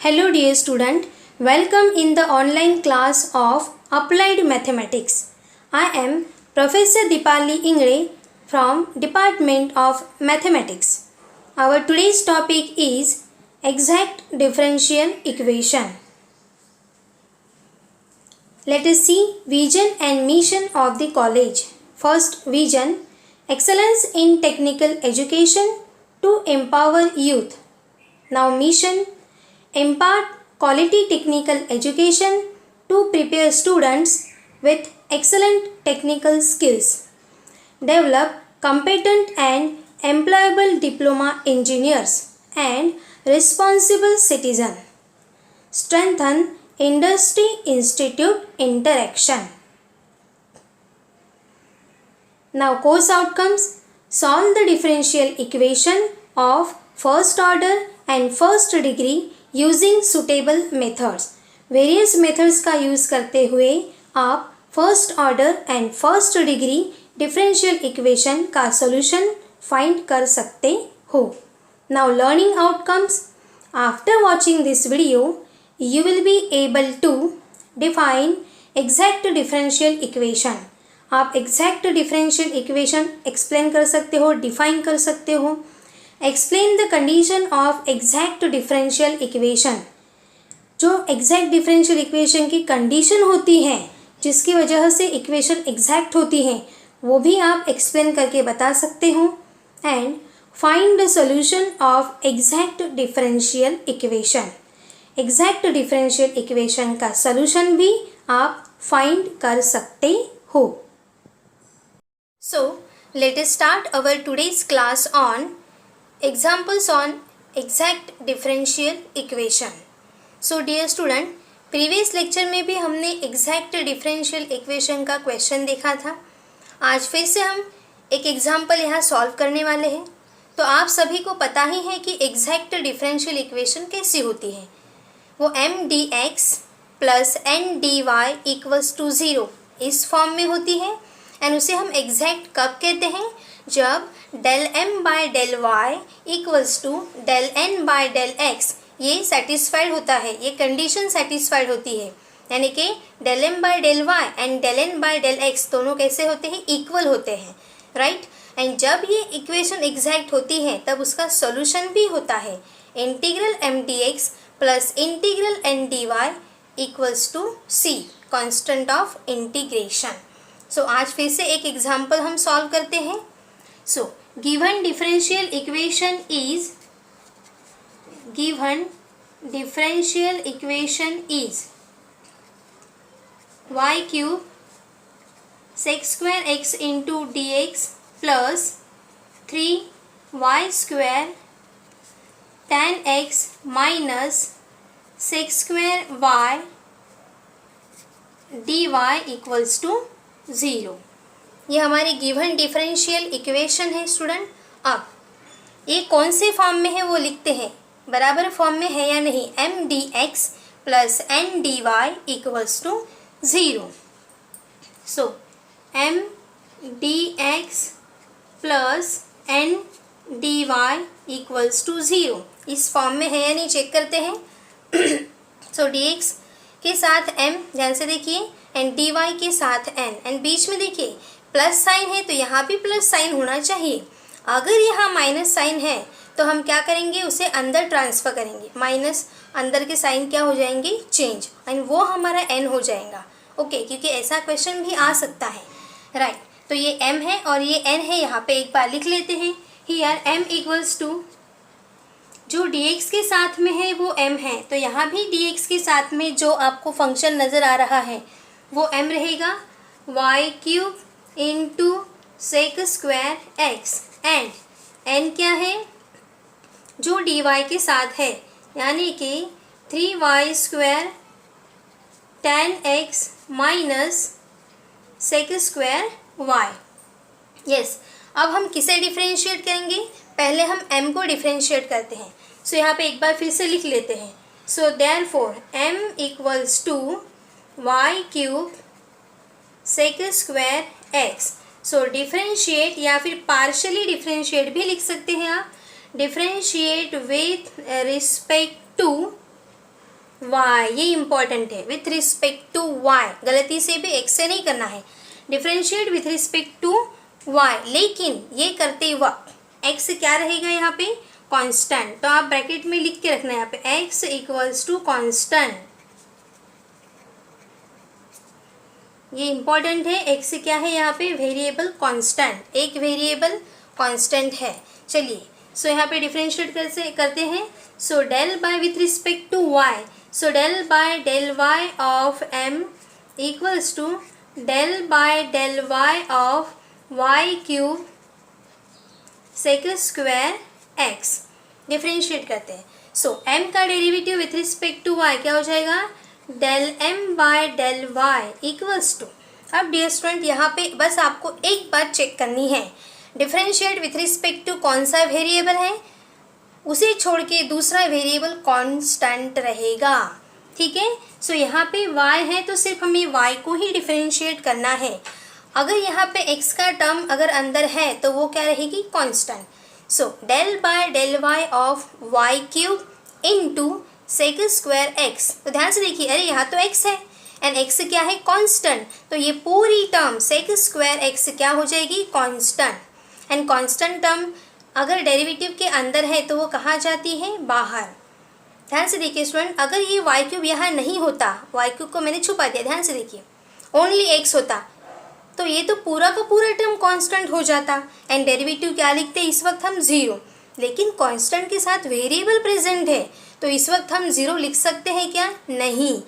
Hello dear student, welcome in the online class of Applied Mathematics. I am Professor Dipali Ingre from Department of Mathematics. Our today's topic is exact differential equation. Let us see vision and mission of the college. First vision, excellence in technical education to empower youth. Now mission, impart quality technical education to prepare students with excellent technical skills. Develop competent and employable diploma engineers and responsible citizen. Strengthen industry institute interaction. Now course outcomes, solve the differential equation of first order and first degree using suitable methods. Various methods का use करते हुए आप first order and first degree differential equation का solution find कर सकते हो. Now learning outcomes. After watching this video you will be able to define exact differential equation. आप exact differential equation explain कर सकते हो, डिफाइन कर सकते हो. Explain the condition of exact differential equation. जो एग्जैक्ट डिफरेंशियल इक्वेशन की condition होती है जिसकी वजह से इक्वेशन एग्जैक्ट होती है वो भी आप एक्सप्लेन करके बता सकते हो. And find the solution of exact differential equation. Exact differential equation का सॉल्यूशन भी आप फाइंड कर सकते हो. So let us start our today's class on examples on exact differential equation. So dear student, previous lecture में भी हमने exact differential equation का question देखा था. आज फिर से हम एक एग्जाम्पल यहाँ सॉल्व करने वाले हैं. तो आप सभी को पता ही है कि exact differential equation कैसी होती है. वो m dx plus n dy equals to 0 इस फॉर्म में होती है. एंड उसे हम एग्जैक्ट कब कहते हैं? जब del m by del y equals to del n by del x ये सेटिस्फाइड होता है, ये कंडीशन सेटिस्फाइड होती है. यानी कि del m by del y and del n by del x दोनों कैसे होते हैं? इक्वल होते हैं, राइट. एंड जब ये इक्वेशन एग्जैक्ट होती है तब उसका सॉल्यूशन भी होता है. Integral m dx plus integral n dy equals to c, constant of integration. So आज फिर से एक एग्जाम्पल हम सॉल्व करते हैं. So, given differential equation is y cube sec square x into dx plus 3y square tan x minus sec square y dy equals to 0. ये हमारी given differential equation है स्टूडेंट. अब ये कौन से फॉर्म में है वो लिखते हैं, बराबर फॉर्म में है या नहीं. m dx plus n dy equals to 0. So m dx plus n dy equals to 0 इस फॉर्म में है या नहीं चेक करते हैं. सो dx के साथ m ध्यान से देखिए एंड dy के साथ n एंड बीच में देखिए प्लस साइन है तो यहाँ भी प्लस साइन होना चाहिए. अगर यहाँ माइनस साइन है तो हम क्या करेंगे? उसे अंदर ट्रांसफ़र करेंगे. माइनस अंदर के साइन क्या हो जाएंगे? चेंज, एंड वो हमारा n हो जाएगा. ओके, क्योंकि ऐसा क्वेश्चन भी आ सकता है, राइट. तो ये m है और ये n है. यहाँ पे एक बार लिख लेते हैं. हियर m इक्वल्स टू जो dx के साथ में है वो m है, तो यहाँ भी dx के साथ में जो आपको फंक्शन नज़र आ रहा है वो m रहेगा. y cube into sec square x and n क्या है? जो dy के साथ है, यानी कि 3y square tan x minus sec square y. Yes, अब हम किसे डिफ्रेंशिएट करेंगे? पहले हम m को डिफ्रेंशिएट करते हैं. सो यहाँ पे एक बार फिर से लिख लेते हैं. So therefore m equals to y cube sec square x. So differentiate या फिर पार्शली डिफ्रेंशिएट भी लिख सकते हैं आप. Differentiate with respect to y, ये इंपॉर्टेंट है, विथ रिस्पेक्ट टू y, गलती से भी x से नहीं करना है, differentiate with respect to y, लेकिन ये करते वक्त x क्या रहेगा यहाँ पे, कांस्टेंट। तो आप ब्रैकेट में लिख के रखना है यहाँ पे x इक्वल्स टू कांस्टेंट, ये इंपॉर्टेंट है। x क्या है यहाँ पे, वेरिएबल कांस्टेंट, एक वेरिएबल कांस्टेंट है। चलिए सो यहाँ पे डिफरेंशिएट करते हैं। So del by with respect to y, so del by del y of m equals to del by del y of y cube sec square x, differentiate करते हैं। So m का derivative with respect to y क्या हो जाएगा, del m by del y equals to, अब dear student यहाँ पे बस आपको एक बात चेक करनी है, डिफरेंशिएट विथ रिस्पेक्ट टू कौन सा वेरिएबल है, उसे छोड़ के दूसरा वेरिएबल कांस्टेंट रहेगा, ठीक है। सो यहाँ पे y है तो सिर्फ हमें y को ही डिफरेंशिएट करना है। अगर यहाँ पे x का टर्म अगर अंदर है तो वो क्या रहेगी, constant. So del by del y of y cube into sec square x, तो ध्यान से देखिए, अरे यहाँ तो x है एंड x क्या है, कांस्टेंट, तो ये पूरी टर्म सेक स्क्वायर x क्या हो जाएगी, कांस्टेंट। एंड कांस्टेंट टर्म अगर डेरिवेटिव के अंदर है तो वो कहाँ जाती है, बाहर। ध्यान से देखिए स्टूडेंट, अगर ये y क्यूब यहाँ नहीं होता, y क्यूब को मैंने छुपा दिया, ध्यान से देखिए, ओनली x होता तो ये तो पूरा का पूरा टर्म कांस्टेंट हो जाता एंड डेरिवेटिव क्या लिखते इस वक्त हम 0, लेकिन कांस्टेंट के साथ वेरिएबल प्रेजेंट है तो इस वक्त हम 0 लिख सकते हैं क्या, नहीं।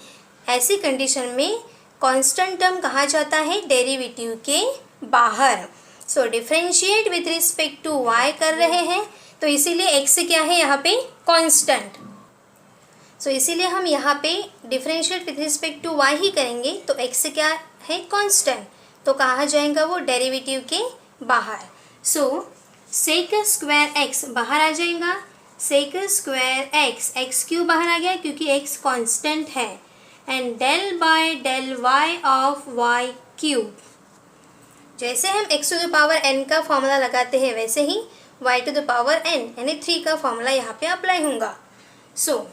ऐसी कंडीशन में कांस्टेंट टर्म कहाँ जाता है, डेरिवेटिव के बाहर। So differentiate with respect to y कर रहे हैं तो इसीलिए x क्या है यहाँ पे, कांस्टेंट। सो इसीलिए हम यहाँ पे differentiate with respect to y ही करेंगे, तो x क्या है, कांस्टेंट, तो कहाँ जाएगा वो, डेरिवेटिव के बाहर। सो सेक स्क्वायर x बाहर आ जाएगा, सेक स्क्वायर x क्यों बाहर आ गया, क्योंकि x कांस्टेंट है, and del by del y of y cube, जैसे हम x to the power n का फॉर्मूला लगाते हैं वैसे ही y to the power n यानी 3 का फॉर्मूला यहाँ पे अप्लाई होगा। So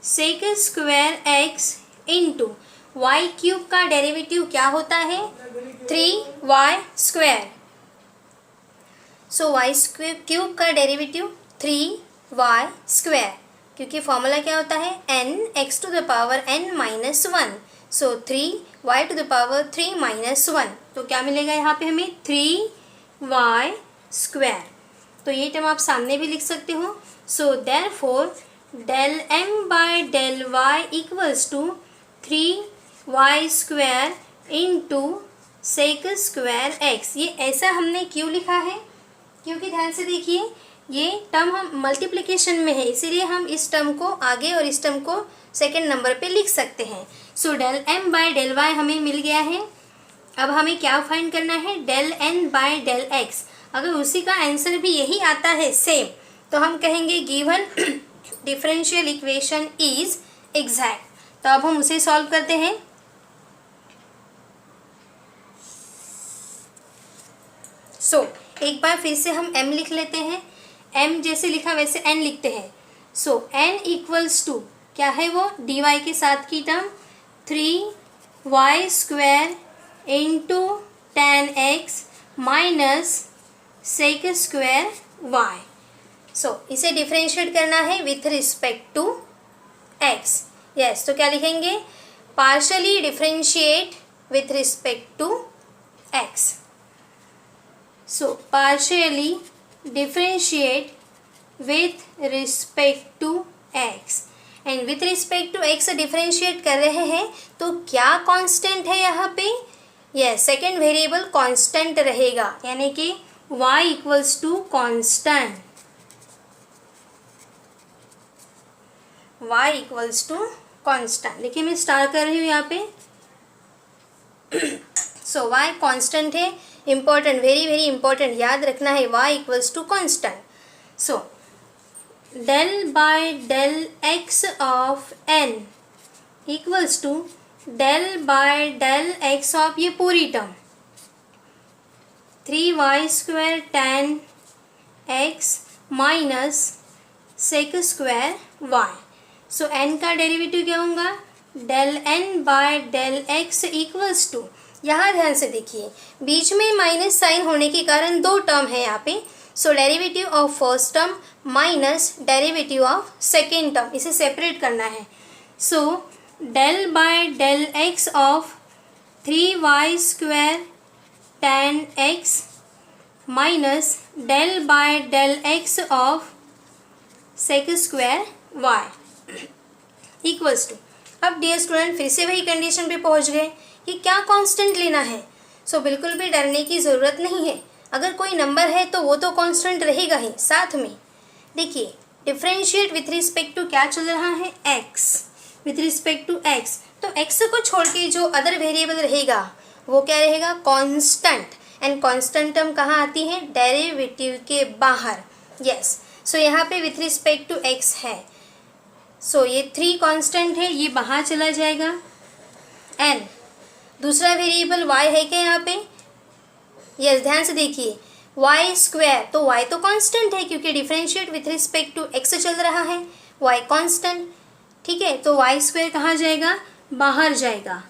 sec square x into y cube का डेरिवेटिव क्या होता है, 3y square. So y cube का डेरिवेटिव 3y स्क्वायर, क्योंकि फॉर्मूला क्या होता है, n x to the power n minus 1, so 3y to the power 3 minus 1, तो क्या मिलेगा यहाँ पे हमें, 3y स्क्वायर। तो ये टर्म आप सामने भी लिख सकते हो। So therefore del m by del y equals to 3y square into sec square x। ये ऐसा हमने क्यों लिखा है, क्योंकि ध्यान से देखिए ये टर्म हम मल्टीप्लिकेशन में है, इसीलिए हम इस टर्म को आगे और इस टर्म को सेकेंड नंबर पे लिख सकते हैं। So del m by del y हमें मिल गया है। अब हमें क्या फाइंड करना है, del n by del x। अगर उसी का आंसर भी यही आता है सेम, तो हम कहेंगे given differential equation is exact. तो अब हम उसे सॉल्व करते हैं। सो एक बार फिर से हम m लिख लेते हैं, m जैसे लिखा वैसे n लिखते हैं। सो n इक्वल्स टू क्या है वो, dy के साथ की term 3y square into tan x minus sec square y। So इसे डिफरेंशिएट करना है with respect to x। Yes, तो क्या लिखेंगे, partially differentiate with respect to x। So partially differentiate with respect to x and with respect to x differentiate कर रहे हैं तो क्या कांस्टेंट है यहाँ पे, यस सेकेंड वेरिएबल कांस्टेंट रहेगा, यानी कि y equals to constant, y equals to constant. देखिए मैं स्टार कर रही हूँ यहाँ पे। सो y कांस्टेंट है, इम्पॉर्टेंट, वेरी वेरी इंपॉर्टेंट, याद रखना है, y equals to constant. So del by del x of n equals to del by del x of ये पूरी term 3y square tan x minus sec square y। So n का derivative क्या होगा, del n by del x equals to, यहाँ ध्यान से देखिए बीच में माइनस साइन होने के कारण दो टर्म है यहाँ पे, so derivative of first term minus derivative of second term, इसे सेपरेट करना है। So del by del x of 3y square tan x minus del by del x of sec square y equals to, अब dear student फिर से वही condition पे पहुंच गए कि क्या कांस्टेंट लेना है। सो बिल्कुल भी डरने की ज़रूरत नहीं है, अगर कोई नंबर है तो वो तो कांस्टेंट रहेगा ही। साथ में देखिए डिफरेंशिएट विथ रिस्पेक्ट टू क्या चल रहा है, x with respect to x, तो x को छोड़ के जो अदर वेरिएबल रहेगा वो क्या रहेगा, कांस्टेंट, एंड कांस्टेंट टर्म कहाँ आती है, डेरिवेटिव के बाहर। यस, सो यहाँ पे विथ रिस्पेक्ट टू x है, सो ये 3 कांस्टेंट है, ये बाहर चला जाएगा, एंड दूसरा वेरिएबल y है क्या यहाँ पे, यस ध्यान से देखिए y स्क्वायर, तो y तो कांस्टेंट है क्योंकि differentiate with respect to x चल रहा है, y कांस्टेंट, ठीक है, तो y स्क्वायर कहाँ जाएगा, बाहर जाएगा,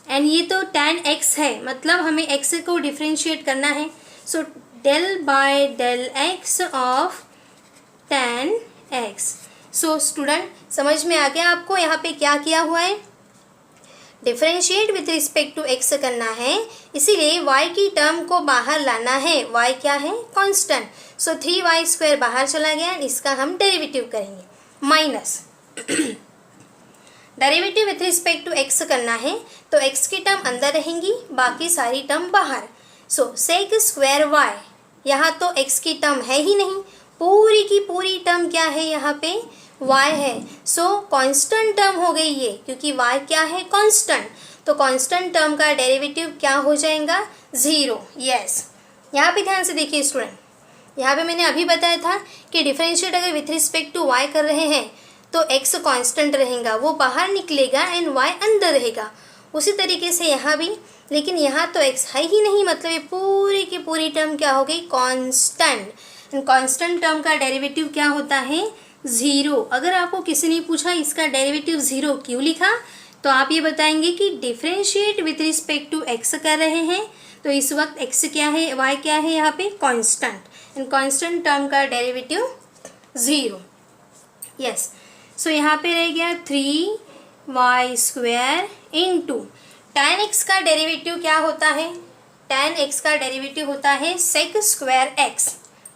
एंड ये तो tan x है, मतलब हमें x को डिफरेंशिएट करना है, so del by del x of tan x। So student समझ में आ गया आपको यहाँ पे क्या किया हुआ है, differentiate with respect to x करना है, इसीलिए y की टर्म को बाहर लाना है, y क्या है, कांस्टेंट, सो 3y स्क्वायर बाहर चला गया, इसका हम डेरिवेटिव करेंगे, minus derivative with respect to x करना है, तो x की टर्म अंदर रहेंगी, बाकी सारी टर्म बाहर, सो सेक स्क्वायर y, यहाँ तो x की टर्म है ही नहीं, पूरी की पूरी टर्म क्या है यहाँ पे, y है, सो कांस्टेंट टर्म हो गई ये, क्योंकि y क्या है, कांस्टेंट, तो कांस्टेंट टर्म का डेरिवेटिव क्या हो जाएगा, 0। यस, यहाँ पे ध्यान से देखिए स्टूडेंट, यहाँ पे मैंने अभी बताया था कि डिफरेंशिएट अगर विथ रिस्पेक्ट टू y कर रहे हैं तो x कांस्टेंट रहेगा, वो बाहर निकलेगा एंड y अंदर रहेगा, उसी तरीके से यहाँ भी, लेकिन यहाँ तो x है ही नहीं, मतलब ये पूरी की पूरी टर्म क्या हो गई, कांस्टेंट, एंड कांस्टेंट टर्म का डेरिवेटिव क्या होता है, 0। अगर आपको किसी ने पूछा इसका डेरिवेटिव 0 क्यों लिखा, तो आप ये बताएंगे कि differentiate with respect to x कर रहे हैं, तो इस वक्त x क्या है, y क्या है यहाँ पे, कांस्टेंट, एंड कांस्टेंट टर्म का डेरिवेटिव 0। यस, सो यहाँ पे रह गया 3y square into tan x का डेरिवेटिव क्या होता है, tan x का डेरिवेटिव होता है सेक स्क्वायर x,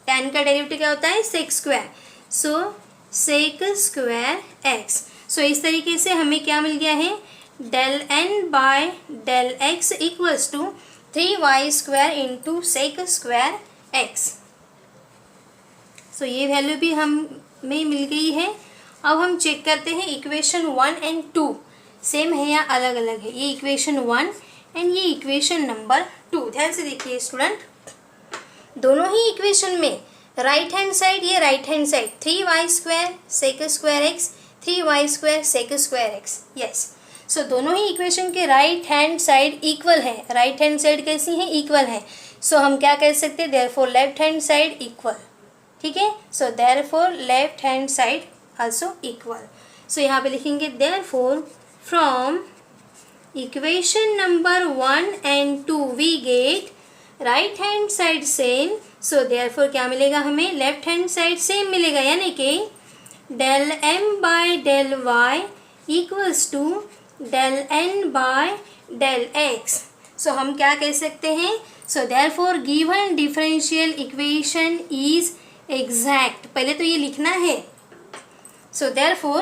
tan का डेरिवेटिव क्या होता है, sec square, so sec square x, सो इस तरीके से हमें क्या मिल गया है, del n by del x equals to 3y square into sec square x। सो ये वैल्यू भी हमें मिल गई है। अब हम चेक करते हैं इक्वेशन 1 एंड 2 सेम है या अलग अलग है, ये इक्वेशन 1 एंड ये इक्वेशन नंबर 2। ध्यान से देखिए स्टूडेंट, दोनों ही इक्वेशन में राइट हैंड साइड, ये right hand side 3y square sec square x, 3y square sec square x। Yes, so दोनों ही इक्वेशन के राइट हैंड साइड इक्वल है, राइट हैंड साइड कैसी है, इक्वल है, सो हम क्या कह सकते हैं, therefore left hand side equal, ठीक है, so therefore left hand side also equal। so यहाँ पे लिखेंगे therefore from equation number 1 and 2 we get right hand side same, so therefore क्या मिलेगा हमें, left hand side same मिलेगा, यानी कि del m by del y equals to del n by del x। so हम क्या कह सकते हैं, so therefore given differential equation is exact, पहले तो ये लिखना है, so therefore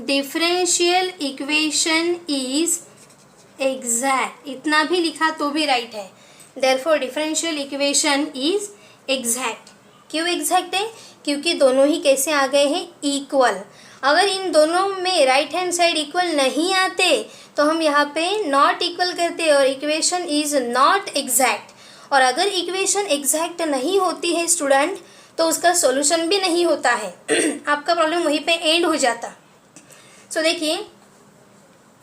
differential equation is exact, इतना भी लिखा तो भी राइट है, therefore differential equation is exact। क्यों exact है, क्योंकि दोनों ही कैसे आ गए हैं, इक्वल। अगर इन दोनों में राइट हैंड साइड इक्वल नहीं आते तो हम यहाँ पे नॉट इक्वल करते और इक्वेशन इज नॉट एग्जैक्ट, और अगर इक्वेशन एग्जैक्ट नहीं होती है स्टूडेंट तो उसका सॉल्यूशन भी नहीं होता है आपका प्रॉब्लम वहीं पे एंड हो जाता। सो देखिए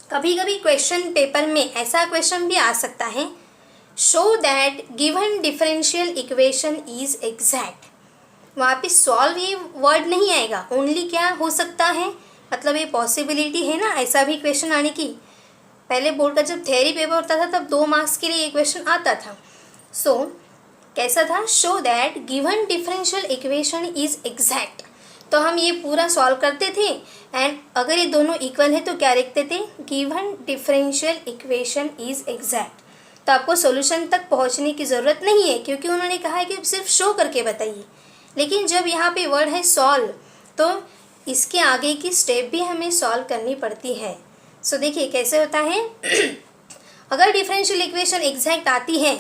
कभी कभी क्वेश्चन पेपर में ऐसा क्वेश्चन भी आ सकता है, show that given differential equation is exact. वहाँ पे सॉल्व ये वर्ड नहीं आएगा, ओनली क्या हो सकता है, मतलब ये पॉसिबिलिटी है ना ऐसा भी क्वेश्चन आने की। पहले बोर्ड का जब थ्योरी पेपर होता था तब 2 मार्क्स के लिए ये क्वेश्चन आता था। सो कैसा था, show that given differential equation is exact. तो हम ये पूरा सॉल्व करते थे एंड अगर ये दोनों इक्वल है तो क्या लिखते थे, given differential equation is exact. तो आपको सॉल्यूशन तक पहुंचने की ज़रूरत नहीं है क्योंकि उन्होंने कहा है कि सिर्फ शो करके बताइए। लेकिन जब यहाँ पे वर्ड है सॉल्व तो इसके आगे की स्टेप भी हमें सॉल्व करनी पड़ती है। सो देखिए कैसे होता है अगर डिफरेंशियल इक्वेशन एग्जैक्ट आती है,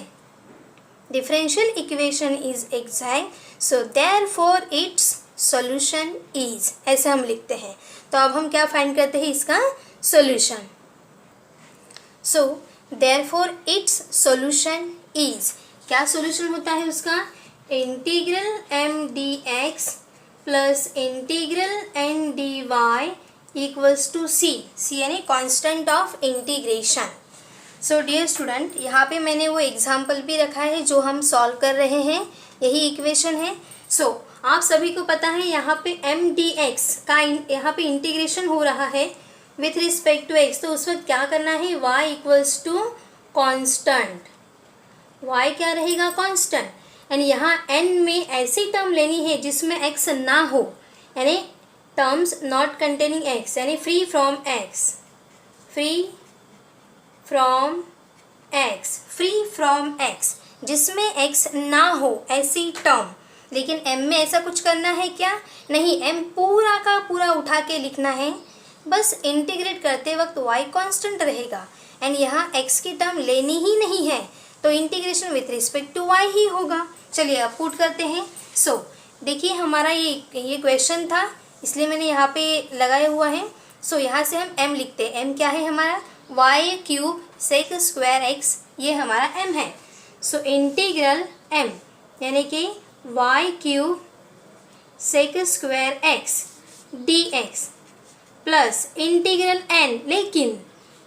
differential equation is exact so therefore it's solution is, ऐसे हम लिखते हैं। तो अब हम क्या फाइंड करते हैं, इसका solution. So therefore it's solution is, क्या सॉल्यूशन होता है उसका, integral M D X plus integral N D Y equals to C, C यानी constant of integration. So dear student, यहाँ पे मैंने वो एग्जाम्पल भी रखा है जो हम सॉल्व कर रहे हैं, यही इक्वेशन है। सो आप सभी को पता है यहाँ पे एम डी एक्स का यहाँ पे इंटीग्रेशन हो रहा है विथ रिस्पेक्ट टू एक्स, तो उस वक्त क्या करना है, y equals to constant, y क्या रहेगा, कॉन्स्टेंट। एंड यहाँ n में ऐसी टर्म लेनी है जिसमें x ना हो, यानी टर्म्स नॉट कंटेनिंग x, यानी free from x, free from x, free from x, जिसमें x ना हो ऐसी टर्म। लेकिन m में ऐसा कुछ करना है क्या, नहीं, m पूरा का पूरा उठा के लिखना है, बस इंटीग्रेट करते वक्त y कांस्टेंट रहेगा एंड यहाँ x की टर्म लेनी ही नहीं है, तो integration with respect to y ही होगा। चलिए अब पुट करते हैं। सो देखिए हमारा ये क्वेश्चन था इसलिए मैंने यहाँ पे लगाया हुआ है। सो यहाँ से हम m लिखते हैं, m क्या है हमारा, y cube sec square x, ये हमारा m है। सो इंटीग्रल m यानी कि y cube sec square x dx plus integral n, लेकिन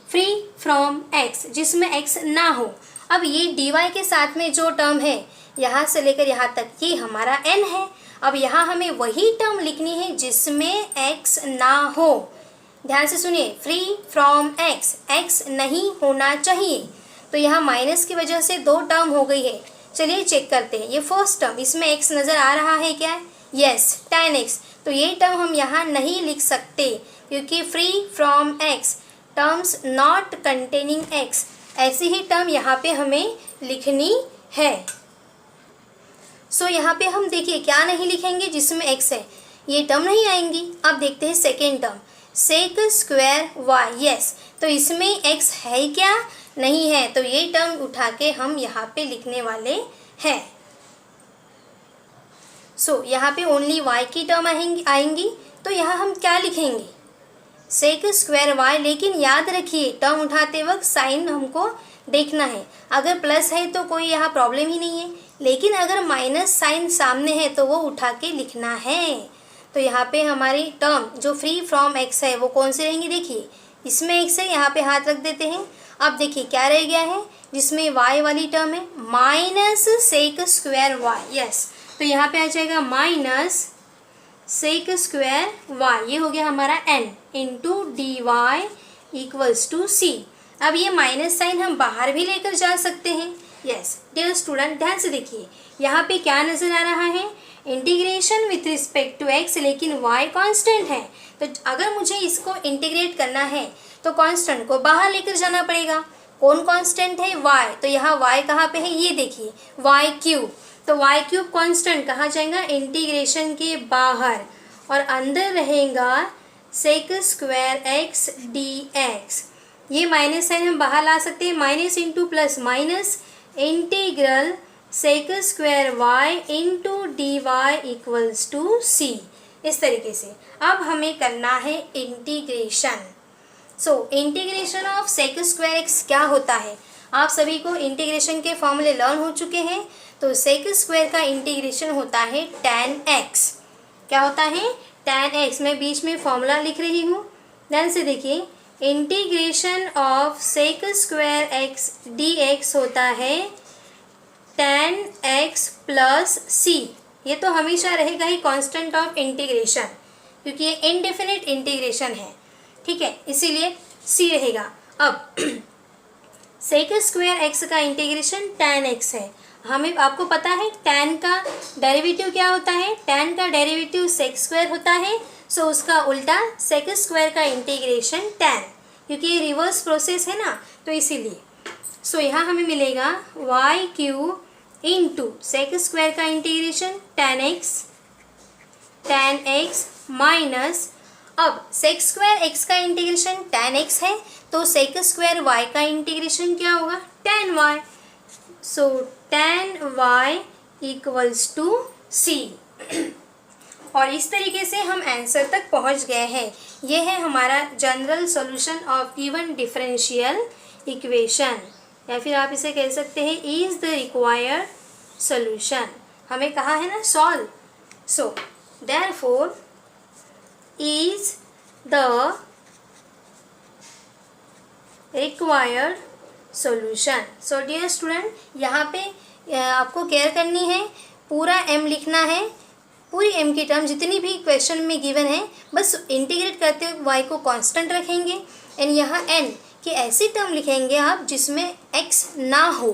फ्री फ्रॉम x, जिसमें x ना हो। अब ये dy के साथ में जो टर्म है यहाँ से लेकर यहाँ तक ये हमारा n है। अब यहाँ हमें वही टर्म लिखनी है जिसमें x ना हो। ध्यान से सुनिए, फ्री फ्रॉम x, x नहीं होना चाहिए। तो यहाँ माइनस की वजह से 2 टर्म हो गई है। चलिए चेक करते हैं। ये फर्स्ट टर्म, इसमें x नज़र आ रहा है क्या, यस, tan x, तो ये टर्म हम यहाँ नहीं लिख सकते क्योंकि free from x, terms not containing x, ऐसी ही टर्म यहाँ पे हमें लिखनी है। सो यहाँ पे हम देखिए क्या नहीं लिखेंगे जिसमें x है, ये टर्म नहीं आएंगी। अब देखते हैं second term, sec square y, yes, तो इसमें x है क्या, नहीं है, तो ये टर्म उठा के हम यहाँ पे लिखने वाले हैं। सो यहाँ पे ओनली y की टर्म आएंगी, तो यहाँ हम क्या लिखेंगे, सेक स्क्वायर y, लेकिन याद रखिए टर्म उठाते वक्त साइन हमको देखना है। अगर प्लस है तो कोई यहाँ प्रॉब्लम ही नहीं है, लेकिन अगर माइनस साइन सामने है तो वो उठा के लिखना है। तो यहाँ पे हमारी टर्म जो फ्री फ्रॉम x है वो कौन सी रहेंगी, देखिए इसमें x है, यहाँ पे हाथ रख देते हैं। अब देखिए क्या रह गया है, जिसमें y वाली टर्म है minus sec square y, yes, तो यहाँ पे आ जाएगा माइनस सेक स्क्वायर y, ये हो गया हमारा n into D Y equals to C. अब ये माइनस साइन हम बाहर भी लेकर जा सकते हैं, यस। डियर स्टूडेंट ध्यान से देखिए, यहाँ पे क्या नज़र आ रहा है, integration with respect to x, लेकिन y कांस्टेंट है। तो अगर मुझे इसको इंटीग्रेट करना है तो कांस्टेंट को बाहर लेकर जाना पड़ेगा। कौन कांस्टेंट है, y, तो यहाँ y कहाँ पे है, ये देखिए y क्यूब, तो y क्यूब कांस्टेंट कहाँ जाएगा, इंटीग्रेशन के बाहर, और अंदर रहेगा सेक स्क्वायर x dx। ये माइनस साइन हम बाहर ला सकते हैं, minus into plus minus, integral sec square y into D Y equals to C. इस तरीके से अब हमें करना है integration. So integration of sec square x क्या होता है, आप सभी को इंटीग्रेशन के फॉर्मूले लर्न हो चुके हैं। तो सेक स्क्वायर का इंटीग्रेशन होता है tan x, क्या होता है, tan x। मैं बीच में फॉर्मूला लिख रही हूँ, ध्यान से देखिए, integration of sec square x dx होता है tan x प्लस c, ये तो हमेशा रहेगा ही कांस्टेंट ऑफ इंटीग्रेशन, क्योंकि ये इनडेफिनिट इंटीग्रेशन है, ठीक है, इसीलिए c रहेगा। अब सेक स्क्वायर एक्स का इंटीग्रेशन tan x है। हमें आपको पता है tan का डेरिवेटिव क्या होता है, tan का डेरिवेटिव सेक स्क्वायर होता है, सो उसका उल्टा सेक स्क्वायर का इंटीग्रेशन tan, क्योंकि ये रिवर्स प्रोसेस है ना, तो इसीलिए। सो यहाँ हमें मिलेगा y cube into sec square का इंटीग्रेशन tan x माइनस, अब सेक स्क्वायर एक्स का इंटीग्रेशन tan x है, तो सेक स्क्वायर y का इंटीग्रेशन क्या होगा tan y, so tan y equals to c। और इस तरीके से हम आंसर तक पहुंच गए हैं। ये है हमारा general solution of given differential equation, या फिर आप इसे कह सकते हैं इज द रिक्वायर्ड सॉल्यूशन। हमें कहा है ना solve, so therefore is the required solution. So dear student, यहाँ पे आपको केयर करनी है, पूरा m लिखना है, पूरी m की टर्म जितनी भी क्वेश्चन में गिवन है, बस इंटीग्रेट करते हुए y को कांस्टेंट रखेंगे एंड यहाँ n की ऐसी टर्म लिखेंगे आप जिसमें x ना हो,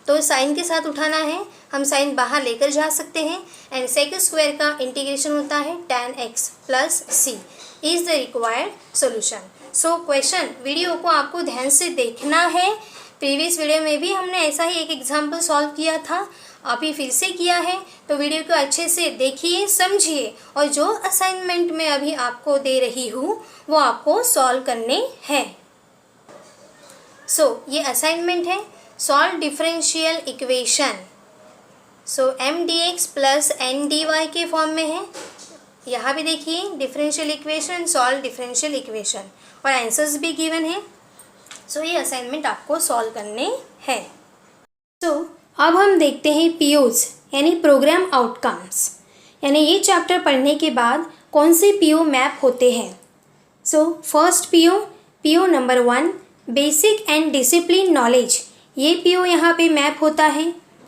तो साइन के साथ उठाना है, हम साइन बाहर लेकर जा सकते हैं एंड सेक स्क्वायर का इंटीग्रेशन होता है tan x plus c is the required solution. So question video को आपको ध्यान से देखना है। प्रीवियस वीडियो में भी हमने ऐसा ही एक एग्जाम्पल सॉल्व किया था, अभी फिर से किया है, तो वीडियो को अच्छे से देखिए, समझिए, और जो असाइनमेंट मैं अभी आपको दे रही हूँ वो आपको सॉल्व करने हैं। सो ये असाइनमेंट है, solve differential equation. So M D X plus N D Y के फॉर्म में है। यहाँ भी देखिए differential equation, solve differential equation, और आंसर्स भी गिवन है। सो ये असाइनमेंट आपको सॉल्व करने हैं। सो अब हम देखते हैं पीओज यानी प्रोग्राम आउटकम्स, यानी ये चैप्टर पढ़ने के बाद कौन से पीओ मैप होते हैं। So first PO number 1 basic and discipline knowledge, ये पीओ यहाँ पे मैप होता है।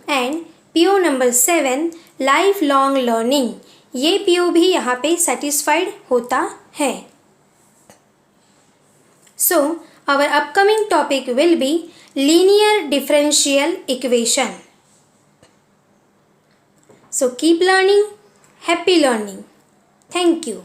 And PO number 7 life long learning, ये पीओ भी यहाँ पे सेटिस्फाइड होता है। सो our upcoming topic will be linear differential equation. So keep learning, happy learning. Thank you.